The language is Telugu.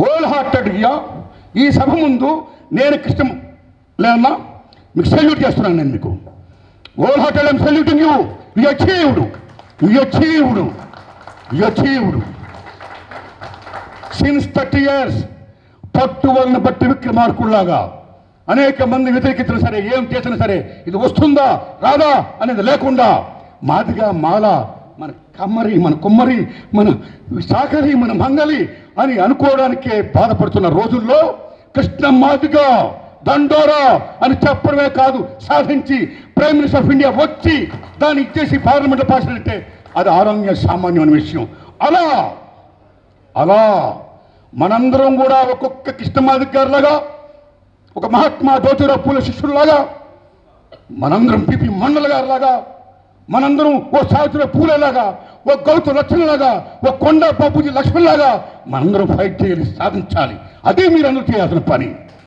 హోల్ హార్టెడ్గా ఈ సభ ముందు నేను కృష్ణ లేదన్నా మీకు సెల్యూట్ చేస్తున్నాను. నేను మీకు whole hearted I'm saluting you. You achieved since 30 years పట్టువలను బట్టి విక్రమార్కుల్లాగా అనేక మంది వ్యతిరేకించినా సరే, ఏం చేసినా సరే ఇది వస్తుందా రాదా అనేది లేకుండా మాదిగా మాల, మన కమ్మరి, మన కుమ్మరి, మన సాకరి, మన మంగలి అని అనుకోవడానికే బాధపడుతున్న రోజుల్లో కృష్ణ మాదిగా దండోరా అని చెప్పడమే కాదు, సాధించి ప్రైమ్ మినిస్టర్ ఆఫ్ ఇండియా వచ్చి దాన్ని ఇచ్చేసి పార్లమెంట్లో పాస్ అంటే అది ఆరోగ్య సామాన్యమైన విషయం. అలా మనందరం కూడా ఒక్కొక్క కృష్ణమాదిగ గారిలాగా, ఒక మహాత్మా జ్యోతిరావు పూలే శిష్యుల్లాగా, మనందరం పిపి మండల గారిలాగా, మనందరం ఓ సావిత్రిబాయి పూలేలాగా, ఓ గౌతమ లక్ష్మణ్లాగా, ఓ కొండ బాపూజీ లక్ష్మణ్లాగా మనందరం ఫైట్ చేయాలి, సాధించాలి. అదే మీరందరూ చేయాల్సిన పని.